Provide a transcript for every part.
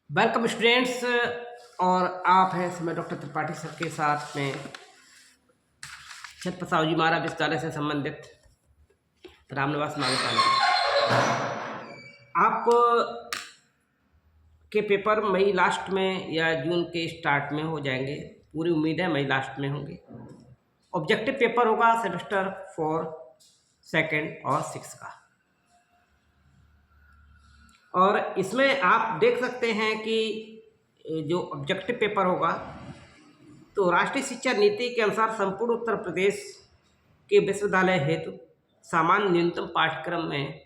Welcome students. और आप हैं समय डॉक्टर त्रिपाठी सर के साथ में छत्रपति साहू जी महाराज विश्वविद्यालय से संबंधित रामनिवास महाविद्यालय। आपको के पेपर मई लास्ट में या जून के स्टार्ट में हो जाएंगे, पूरी उम्मीद है मई लास्ट में होंगे। ऑब्जेक्टिव पेपर होगा सेमेस्टर 4 सेकेंड और 6 का। और इसमें आप देख सकते हैं कि जो ऑब्जेक्टिव पेपर होगा तो राष्ट्रीय शिक्षा नीति के अनुसार संपूर्ण उत्तर प्रदेश के विश्वविद्यालय हेतु सामान्य न्यूनतम पाठ्यक्रम में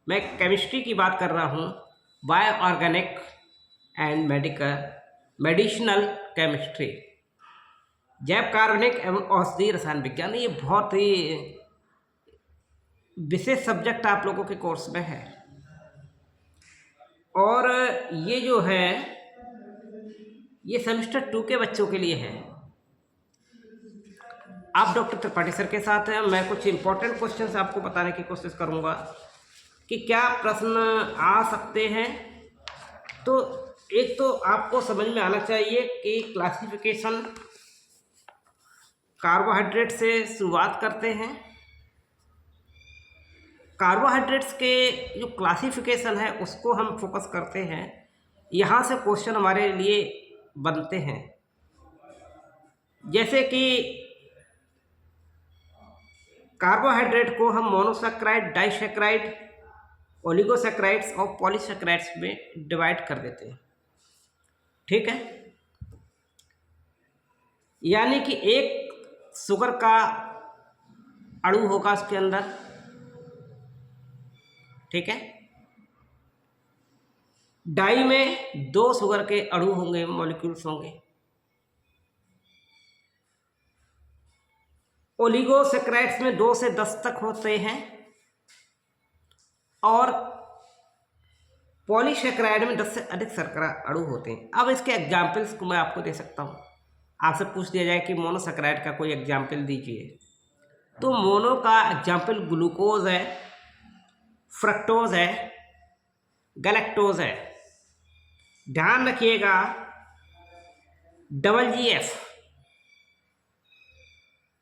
मैं केमिस्ट्री की बात कर रहा हूँ, bio organic and medicinal chemistry, जैव कार्बनिक एवं औषधीय रसायन विज्ञान। ये बहुत ही विशेष सब्जेक्ट आप लोगों के कोर्स में है। और ये जो है ये सेमेस्टर 2 के बच्चों के लिए है। आप डॉक्टर त्रिपाठी सर के साथ हैं। मैं कुछ इंपॉर्टेंट क्वेश्चंस आपको बताने की कोशिश करूंगा कि क्या प्रश्न आ सकते हैं। तो एक तो आपको समझ में आना चाहिए कि क्लासिफिकेशन कार्बोहाइड्रेट से शुरुआत करते हैं। कार्बोहाइड्रेट्स के जो क्लासिफिकेशन है उसको हम फोकस करते हैं। यहाँ से क्वेश्चन हमारे लिए बनते हैं, जैसे कि कार्बोहाइड्रेट को हम मोनोसैकेराइड, डाइसैकेराइड, ओलिगोसैकेराइड्स और पॉलीसैकेराइड्स में डिवाइड कर देते हैं। ठीक है, यानी कि एक शुगर का अणु होगा उसके अंदर। ठीक है, डाई में 2 शुगर के अणु होंगे, मॉलिक्यूल्स होंगे। ओलिगोसैकेराइड्स में 2 से 10 तक होते हैं और पॉलीसैकेराइड में 10 से अधिक शर्करा अणु होते हैं। अब इसके एग्जाम्पल्स को मैं आपको दे सकता हूँ। आपसे पूछ दिया जाए कि मोनोसैकेराइड का कोई एग्जाम्पल दीजिए, तो मोनो का एग्जाम्पल ग्लूकोज है, फ्रक्टोज है, गैलेक्टोज है। ध्यान रखिएगा, डबल GF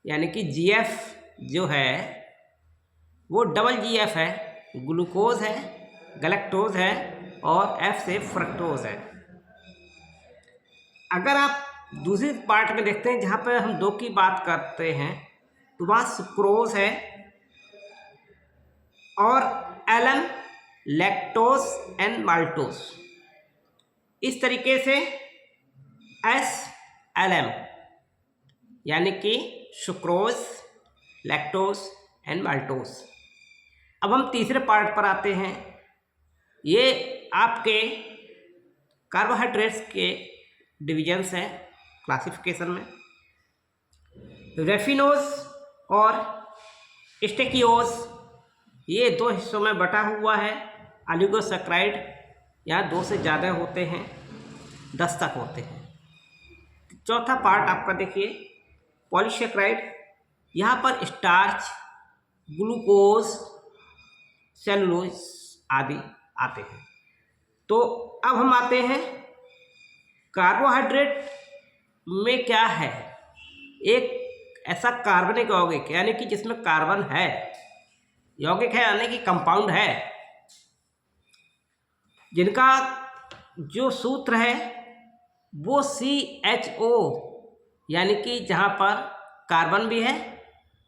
यानी कि GF जो है वो डबल GF है, ग्लूकोज है, गैलेक्टोज है और F से फ्रक्टोज है। अगर आप दूसरी पार्ट में देखते हैं जहाँ पे हम 2 की बात करते हैं तो वहाँ सुक्रोज है और LM लैक्टोज एंड माल्टोज। इस तरीके से SLM यानी कि सुक्रोज, लैक्टोज एंड माल्टोज। अब हम तीसरे पार्ट पर आते हैं। ये आपके कार्बोहाइड्रेट्स के डिविजन्स हैं क्लासिफिकेशन में। रेफिनोज और स्टेकियोज ये 2 हिस्सों में बटा हुआ है। ओलिगोसैकेराइड यहाँ 2 से ज़्यादा होते हैं, 10 तक होते हैं। चौथा पार्ट आपका देखिए, पॉलीसैकेराइड। यहाँ पर स्टार्च, ग्लूकोज, सेलुलोज आदि आते हैं। तो अब हम आते हैं कार्बोहाइड्रेट में क्या है। एक ऐसा कार्बनिक यौगिक यानी कि जिसमें कार्बन है, यौगिक है यानी कि कंपाउंड है, जिनका जो सूत्र है वो CHO यानी कि जहाँ पर कार्बन भी है,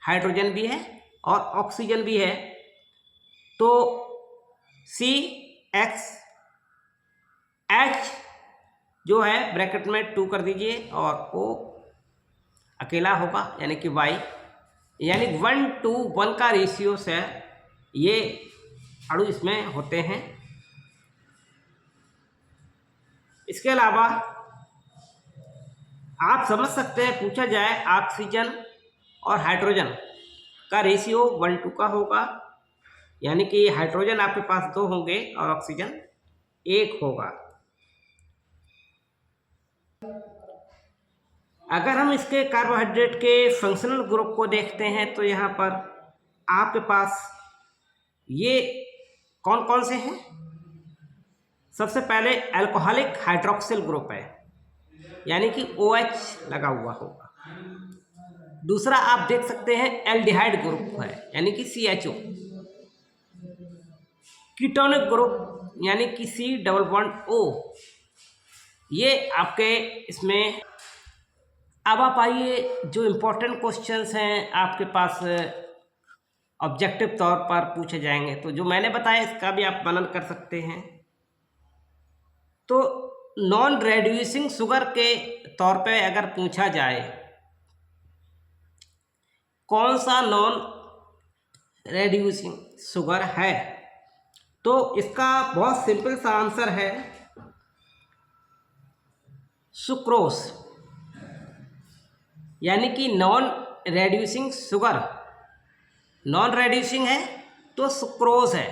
हाइड्रोजन भी है और ऑक्सीजन भी है। तो CH जो है ब्रैकेट में 2 कर दीजिए और O अकेला होगा यानी कि Y, यानी 1:1 का रेशियो से ये अणु इसमें होते हैं। इसके अलावा आप समझ सकते हैं, पूछा जाए ऑक्सीजन और हाइड्रोजन का रेशियो 1:2 का होगा, यानी कि हाइड्रोजन आपके पास 2 होंगे और ऑक्सीजन 1 होगा। अगर हम इसके कार्बोहाइड्रेट के फंक्शनल ग्रुप को देखते हैं तो यहाँ पर आपके पास ये कौन कौन से हैं। सबसे पहले अल्कोहलिक हाइड्रोक्सिल ग्रुप है, यानी कि OH लगा हुआ होगा। दूसरा आप देख सकते हैं एल्डिहाइड ग्रुप है, यानी कि CHO। कीटोनिक ग्रुप यानी कि C++O। ये आपके इसमें। अब आप आइए, जो इम्पोर्टेंट क्वेश्चंस हैं आपके पास ऑब्जेक्टिव तौर पर पूछे जाएंगे, तो जो मैंने बताया इसका भी आप मनन कर सकते हैं। तो नॉन रेड्यूसिंग शुगर के तौर पे अगर पूछा जाए, कौन सा नॉन रेड्यूसिंग शुगर है, तो इसका बहुत सिंपल सा आंसर है सुक्रोज, यानी कि non reducing sugar. Non reducing है तो सुक्रोज है।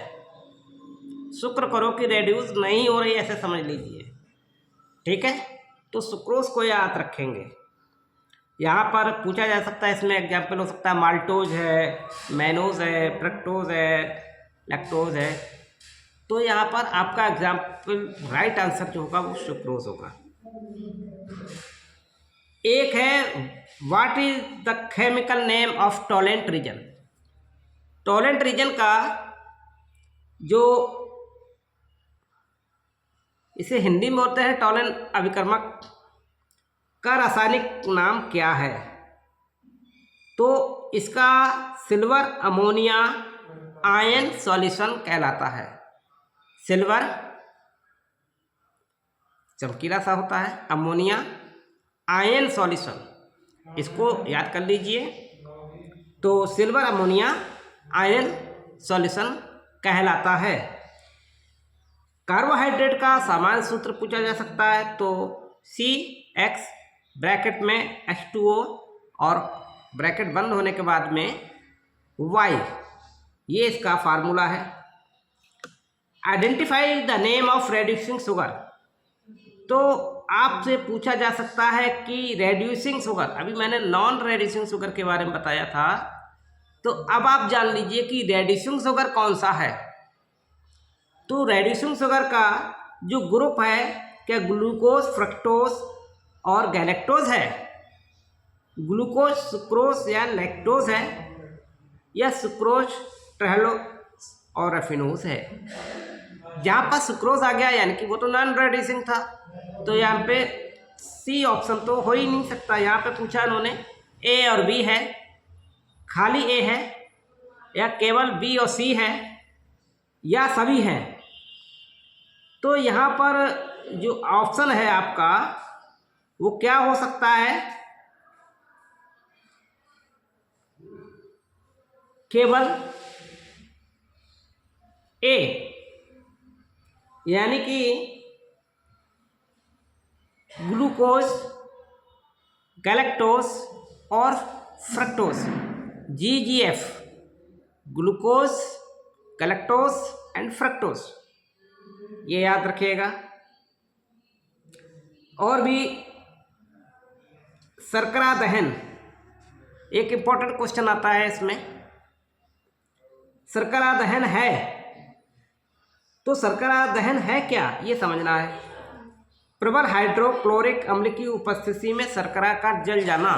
शुक्र करो कि रेड्यूस नहीं हो रही, ऐसे समझ लीजिए, ठीक है। तो सुक्रोज को याद रखेंगे। यहाँ पर पूछा जा सकता है, इसमें एग्जाम्पल हो सकता है माल्टोज है, मैनोज है, फ्रक्टोज है, लैक्टोज है। तो यहाँ पर आपका एग्जाम्पल राइट आंसर जो होगा वो सुक्रोज होगा। एक है what is the chemical name of Tollens reagent. Tollens reagent का जो इसे हिंदी में होते हैं टॉलेंट अभिकर्मक का रासायनिक नाम क्या है, तो इसका सिल्वर अमोनिया आयन सॉल्यूशन कहलाता है। सिल्वर चमकीला सा होता है, अमोनिया आयन सॉल्यूशन, इसको याद कर लीजिए। तो सिल्वर अमोनिया आयन सॉल्यूशन कहलाता है। कार्बोहाइड्रेट का सामान्य सूत्र पूछा जा सकता है, तो CX ब्रैकेट में H2O और ब्रैकेट बंद होने के बाद में Y, ये इसका फार्मूला है। Identify the name of reducing sugar, तो आपसे पूछा जा सकता है कि रेड्यूसिंग शुगर, अभी मैंने नॉन रेड्यूसिंग शुगर के बारे में बताया था, तो अब आप जान लीजिए कि रेड्यूसिंग शुगर कौन सा है। तो रेड्यूसिंग शुगर का जो ग्रुप है, क्या ग्लूकोज, फ्रक्टोज और गैलेक्टोज है, ग्लूकोज, सुक्रोज या लैक्टोज है, या सुक्रोज, ट्रहलोज और रफिनोज है। जहाँ पर सुक्रोज आ गया यानी कि वो तो नॉन रेड्यूसिंग था, तो यहाँ पे C ऑप्शन तो हो ही नहीं सकता। यहाँ पे पूछा उन्होंने A और B है, खाली A है, या केवल B और C है, या सभी हैं। तो यहाँ पर जो ऑप्शन है आपका वो क्या हो सकता है, केवल A, यानी कि ग्लूकोज, गैलेक्टोज और fructose, GGF, glucose, galactose and fructose, ये याद रखिएगा। और भी शर्करा दहन, एक इम्पॉर्टेंट क्वेश्चन आता है इसमें। शर्करा दहन है, तो शर्करा दहन है क्या, ये समझना है। प्रबल हाइड्रोक्लोरिक अम्ल की उपस्थिति में शर्करा का जल जाना।